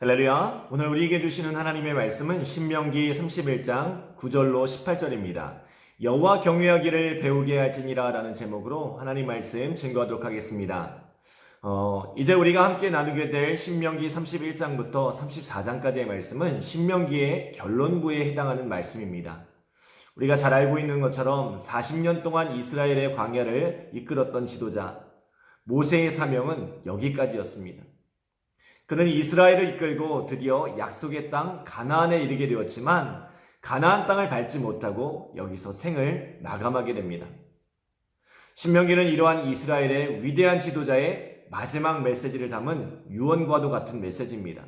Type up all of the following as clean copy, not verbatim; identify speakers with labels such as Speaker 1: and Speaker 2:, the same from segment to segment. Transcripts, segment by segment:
Speaker 1: 할렐루야. 오늘 우리에게 주시는 하나님의 말씀은 신명기 31장 9절로 18절입니다. 여호와 경외하기를 배우게 할지니라 라는 제목으로 하나님 말씀 증거하도록 하겠습니다. 이제 우리가 함께 나누게 될 신명기 31장부터 34장까지의 말씀은 신명기의 결론부에 해당하는 말씀입니다. 우리가 잘 알고 있는 것처럼 40년 동안 이스라엘의 광야를 이끌었던 지도자 모세의 사명은 여기까지였습니다. 그는 이스라엘을 이끌고 드디어 약속의 땅 가나안에 이르게 되었지만 가나안 땅을 밟지 못하고 여기서 생을 마감하게 됩니다. 신명기는 이러한 이스라엘의 위대한 지도자의 마지막 메시지를 담은 유언과도 같은 메시지입니다.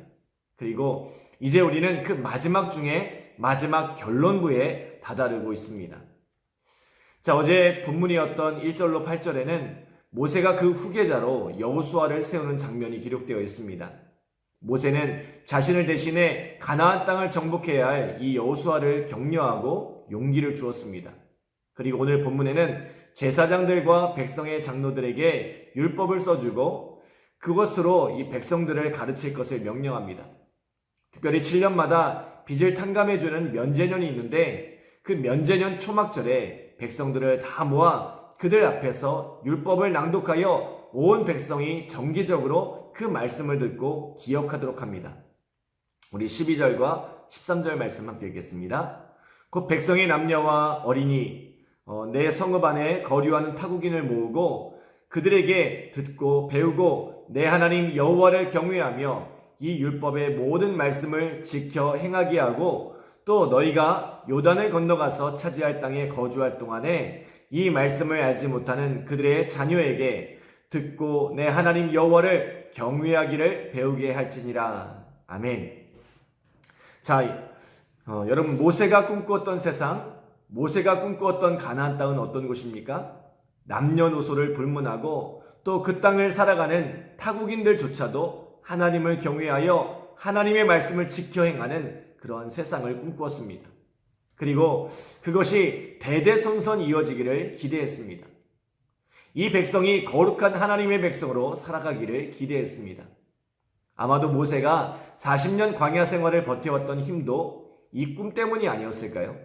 Speaker 1: 그리고 이제 우리는 그 마지막 중에 마지막 결론부에 다다르고 있습니다. 자, 어제 본문이었던 1절로 8절에는 모세가 그 후계자로 여호수아를 세우는 장면이 기록되어 있습니다. 모세는 자신을 대신해 가나안 땅을 정복해야 할 이 여호수아를 격려하고 용기를 주었습니다. 그리고 오늘 본문에는 제사장들과 백성의 장로들에게 율법을 써주고 그것으로 이 백성들을 가르칠 것을 명령합니다. 특별히 7년마다 빚을 탕감해주는 면제년이 있는데 그 면제년 초막절에 백성들을 다 모아 그들 앞에서 율법을 낭독하여 온 백성이 정기적으로 그 말씀을 듣고 기억하도록 합니다. 우리 12절과 13절 말씀 함께 읽겠습니다. 곧 백성의 남녀와 어린이 내 성읍 안에 거류하는 타국인을 모으고 그들에게 듣고 배우고 내 하나님 여호와를 경외하며 이 율법의 모든 말씀을 지켜 행하게 하고 또 너희가 요단을 건너가서 차지할 땅에 거주할 동안에 이 말씀을 알지 못하는 그들의 자녀에게 듣고 내 하나님 여호와를 경외하기를 배우게 할지니라. 아멘. 자, 여러분 모세가 꿈꾸었던 세상, 모세가 꿈꾸었던 가나안 땅은 어떤 곳입니까? 남녀노소를 불문하고 또 그 땅을 살아가는 타국인들조차도 하나님을 경외하여 하나님의 말씀을 지켜 행하는 그러한 세상을 꿈꾸었습니다. 그리고 그것이 대대손손 이어지기를 기대했습니다. 이 백성이 거룩한 하나님의 백성으로 살아가기를 기대했습니다. 아마도 모세가 40년 광야 생활을 버텨왔던 힘도 이 꿈 때문이 아니었을까요?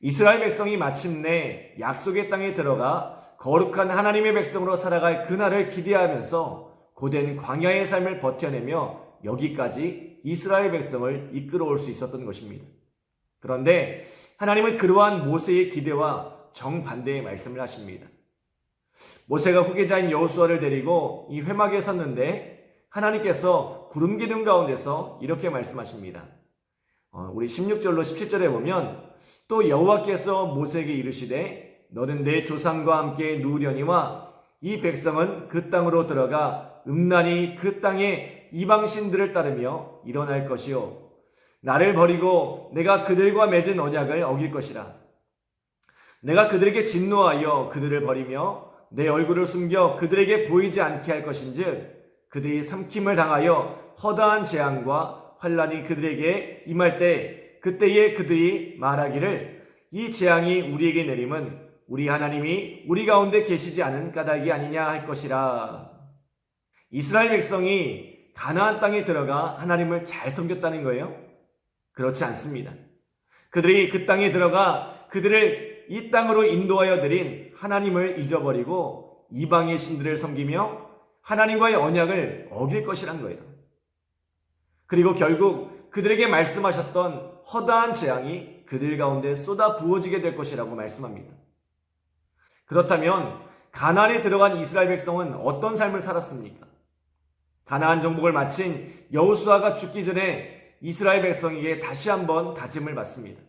Speaker 1: 이스라엘 백성이 마침내 약속의 땅에 들어가 거룩한 하나님의 백성으로 살아갈 그날을 기대하면서 고된 광야의 삶을 버텨내며 여기까지 이스라엘 백성을 이끌어올 수 있었던 것입니다. 그런데 하나님은 그러한 모세의 기대와 정반대의 말씀을 하십니다. 모세가 후계자인 여호수아를 데리고 이 회막에 섰는데 하나님께서 구름 기둥 가운데서 이렇게 말씀하십니다. 우리 16절로 17절에 보면 또 여호와께서 모세에게 이르시되 너는 내 조상과 함께 누우려니와 이 백성은 그 땅으로 들어가 음란히 그 땅의 이방신들을 따르며 일어날 것이요 나를 버리고 내가 그들과 맺은 언약을 어길 것이라. 내가 그들에게 진노하여 그들을 버리며 내 얼굴을 숨겨 그들에게 보이지 않게 할 것인즉 그들이 삼킴을 당하여 허다한 재앙과 환난이 그들에게 임할 때 그때에 그들이 말하기를 이 재앙이 우리에게 내림은 우리 하나님이 우리 가운데 계시지 않은 까닭이 아니냐 할 것이라. 이스라엘 백성이 가나안 땅에 들어가 하나님을 잘 섬겼다는 거예요? 그렇지 않습니다. 그들이 그 땅에 들어가 그들을 이 땅으로 인도하여 드린 하나님을 잊어버리고 이방의 신들을 섬기며 하나님과의 언약을 어길 것이란 거예요. 그리고 결국 그들에게 말씀하셨던 허다한 재앙이 그들 가운데 쏟아 부어지게 될 것이라고 말씀합니다. 그렇다면 가나안에 들어간 이스라엘 백성은 어떤 삶을 살았습니까? 가나안 정복을 마친 여호수아가 죽기 전에 이스라엘 백성에게 다시 한번 다짐을 받습니다.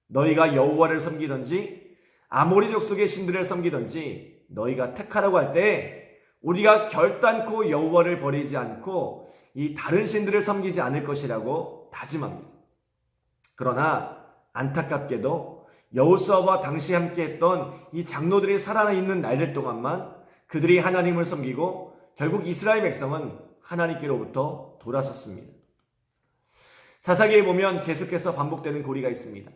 Speaker 1: 너희가 여호와를 섬기든지 아모리 족속의 신들을 섬기든지 너희가 택하라고 할 때 우리가 결단코 여호와를 버리지 않고 이 다른 신들을 섬기지 않을 것이라고 다짐합니다. 그러나 안타깝게도 여호수아와 당시 함께했던 이 장로들이 살아있는 날들 동안만 그들이 하나님을 섬기고 결국 이스라엘 백성은 하나님께로부터 돌아섰습니다. 사사기에 보면 계속해서 반복되는 고리가 있습니다.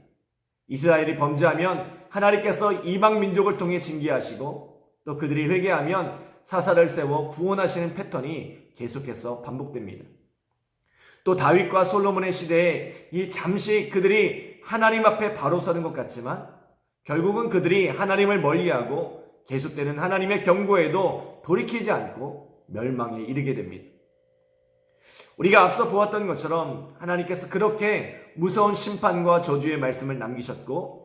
Speaker 1: 이스라엘이 범죄하면 하나님께서 이방 민족을 통해 징계하시고 또 그들이 회개하면 사사를 세워 구원하시는 패턴이 계속해서 반복됩니다. 또 다윗과 솔로몬의 시대에 이 잠시 그들이 하나님 앞에 바로 서는 것 같지만 결국은 그들이 하나님을 멀리하고 계속되는 하나님의 경고에도 돌이키지 않고 멸망에 이르게 됩니다. 우리가 앞서 보았던 것처럼 하나님께서 그렇게 무서운 심판과 저주의 말씀을 남기셨고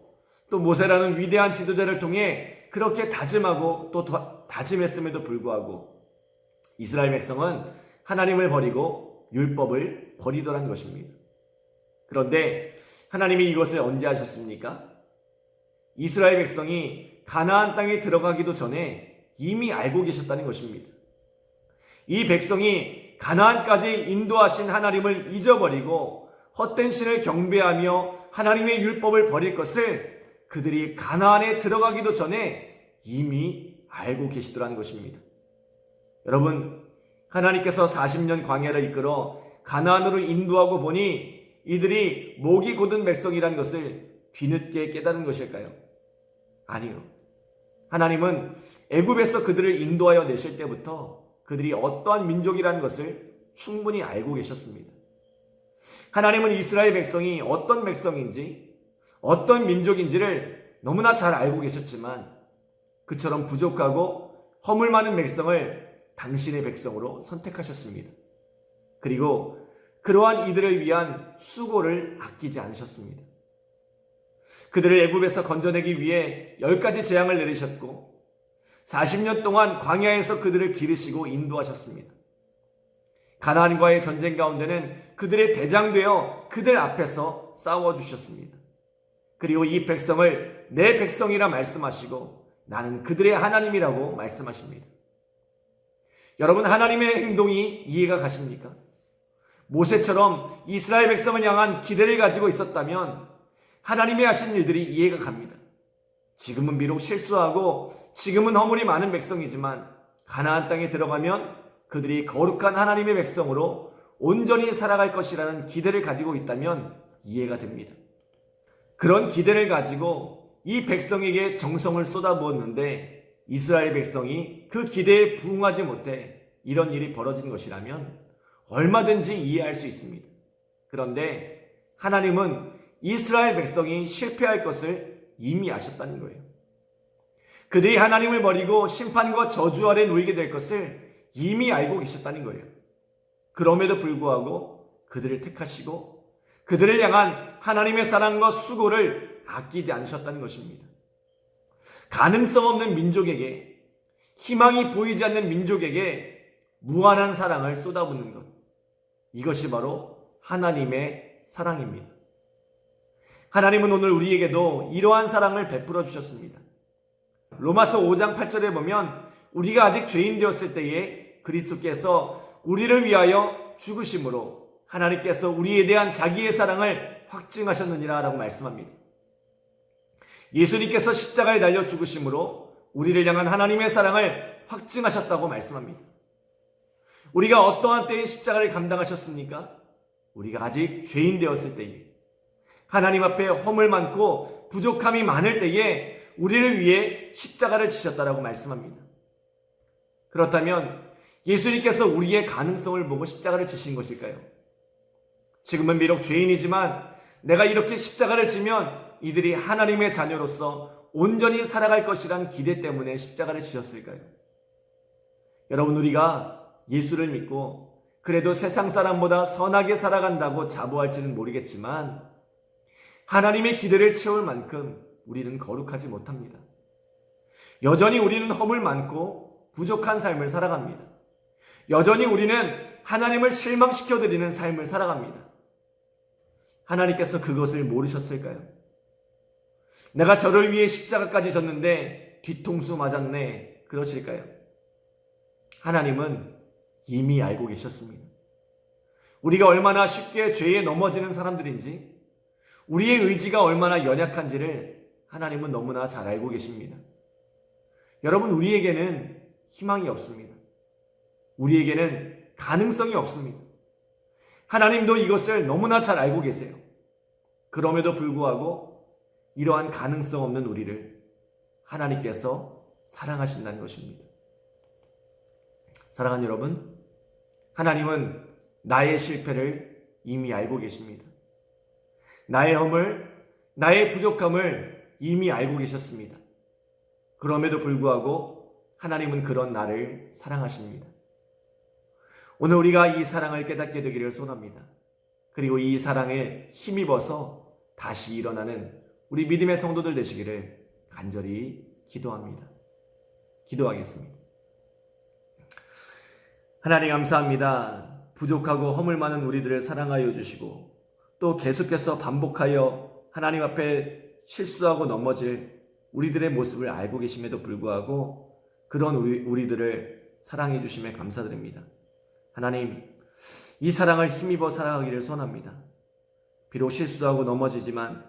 Speaker 1: 또 모세라는 위대한 지도자를 통해 그렇게 다짐하고 또 다짐했음에도 불구하고 이스라엘 백성은 하나님을 버리고 율법을 버리더란 것입니다. 그런데 하나님이 이것을 언제 하셨습니까? 이스라엘 백성이 가나안 땅에 들어가기도 전에 이미 알고 계셨다는 것입니다. 이 백성이 가나안까지 인도하신 하나님을 잊어버리고 헛된 신을 경배하며 하나님의 율법을 버릴 것을 그들이 가나안에 들어가기도 전에 이미 알고 계시더라는 것입니다. 여러분, 하나님께서 40년 광야를 이끌어 가나안으로 인도하고 보니 이들이 목이 곧은 백성이라는 것을 뒤늦게 깨달은 것일까요? 아니요. 하나님은 애굽에서 그들을 인도하여 내실 때부터 그들이 어떠한 민족이라는 것을 충분히 알고 계셨습니다. 하나님은 이스라엘 백성이 어떤 백성인지 어떤 민족인지를 너무나 잘 알고 계셨지만 그처럼 부족하고 허물 많은 백성을 당신의 백성으로 선택하셨습니다. 그리고 그러한 이들을 위한 수고를 아끼지 않으셨습니다. 그들을 애굽에서 건져내기 위해 10가지 재앙을 내리셨고 40년 동안 광야에서 그들을 기르시고 인도하셨습니다. 가나안과의 전쟁 가운데는 그들의 대장되어 그들 앞에서 싸워주셨습니다. 그리고 이 백성을 내 백성이라 말씀하시고 나는 그들의 하나님이라고 말씀하십니다. 여러분, 하나님의 행동이 이해가 가십니까? 모세처럼 이스라엘 백성을 향한 기대를 가지고 있었다면 하나님의 하신 일들이 이해가 갑니다. 지금은 비록 실수하고 지금은 허물이 많은 백성이지만 가나안 땅에 들어가면 그들이 거룩한 하나님의 백성으로 온전히 살아갈 것이라는 기대를 가지고 있다면 이해가 됩니다. 그런 기대를 가지고 이 백성에게 정성을 쏟아부었는데 이스라엘 백성이 그 기대에 부응하지 못해 이런 일이 벌어진 것이라면 얼마든지 이해할 수 있습니다. 그런데 하나님은 이스라엘 백성이 실패할 것을 이미 아셨다는 거예요. 그들이 하나님을 버리고 심판과 저주 아래 놓이게 될 것을 이미 알고 계셨다는 거예요. 그럼에도 불구하고 그들을 택하시고 그들을 향한 하나님의 사랑과 수고를 아끼지 않으셨다는 것입니다. 가능성 없는 민족에게, 희망이 보이지 않는 민족에게 무한한 사랑을 쏟아붓는 것, 이것이 바로 하나님의 사랑입니다. 하나님은 오늘 우리에게도 이러한 사랑을 베풀어 주셨습니다. 로마서 5장 8절에 보면 우리가 아직 죄인 되었을 때에 그리스도께서 우리를 위하여 죽으심으로 하나님께서 우리에 대한 자기의 사랑을 확증하셨느니라 라고 말씀합니다. 예수님께서 십자가에 달려 죽으심으로 우리를 향한 하나님의 사랑을 확증하셨다고 말씀합니다. 우리가 어떠한 때에 십자가를 감당하셨습니까? 우리가 아직 죄인 되었을 때에, 하나님 앞에 허물 많고 부족함이 많을 때에 우리를 위해 십자가를 지셨다라고 말씀합니다. 그렇다면 예수님께서 우리의 가능성을 보고 십자가를 지신 것일까요? 지금은 비록 죄인이지만 내가 이렇게 십자가를 지면 이들이 하나님의 자녀로서 온전히 살아갈 것이란 기대 때문에 십자가를 지셨을까요? 여러분, 우리가 예수를 믿고 그래도 세상 사람보다 선하게 살아간다고 자부할지는 모르겠지만 하나님의 기대를 채울 만큼 우리는 거룩하지 못합니다. 여전히 우리는 허물 많고 부족한 삶을 살아갑니다. 여전히 우리는 하나님을 실망시켜드리는 삶을 살아갑니다. 하나님께서 그것을 모르셨을까요? 내가 저를 위해 십자가까지 졌는데 뒤통수 맞았네, 그러실까요? 하나님은 이미 알고 계셨습니다. 우리가 얼마나 쉽게 죄에 넘어지는 사람들인지, 우리의 의지가 얼마나 연약한지를 하나님은 너무나 잘 알고 계십니다. 여러분, 우리에게는 희망이 없습니다. 우리에게는 가능성이 없습니다. 하나님도 이것을 너무나 잘 알고 계세요. 그럼에도 불구하고 이러한 가능성 없는 우리를 하나님께서 사랑하신다는 것입니다. 사랑하는 여러분, 하나님은 나의 실패를 이미 알고 계십니다. 나의 허물, 나의 부족함을 이미 알고 계셨습니다. 그럼에도 불구하고 하나님은 그런 나를 사랑하십니다. 오늘 우리가 이 사랑을 깨닫게 되기를 소원합니다. 그리고 이 사랑에 힘입어서 다시 일어나는 우리 믿음의 성도들 되시기를 간절히 기도합니다. 기도하겠습니다. 하나님 감사합니다. 부족하고 허물 많은 우리들을 사랑하여 주시고 또 계속해서 반복하여 하나님 앞에 실수하고 넘어질 우리들의 모습을 알고 계심에도 불구하고 그런 우리들을 사랑해 주심에 감사드립니다. 하나님, 이 사랑을 힘입어 살아가기를 소원합니다. 비록 실수하고 넘어지지만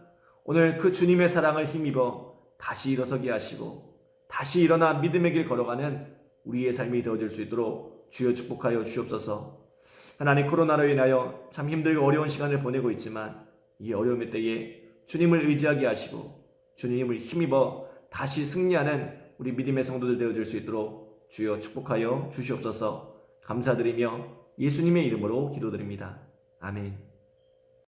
Speaker 1: 오늘 그 주님의 사랑을 힘입어 다시 일어서게 하시고 다시 일어나 믿음의 길 걸어가는 우리의 삶이 되어질 수 있도록 주여 축복하여 주옵소서. 하나님, 코로나로 인하여 참 힘들고 어려운 시간을 보내고 있지만 이 어려움의 때에 주님을 의지하게 하시고 주님을 힘입어 다시 승리하는 우리 믿음의 성도들 되어질 수 있도록 주여 축복하여 주시옵소서. 감사드리며 예수님의 이름으로 기도드립니다. 아멘.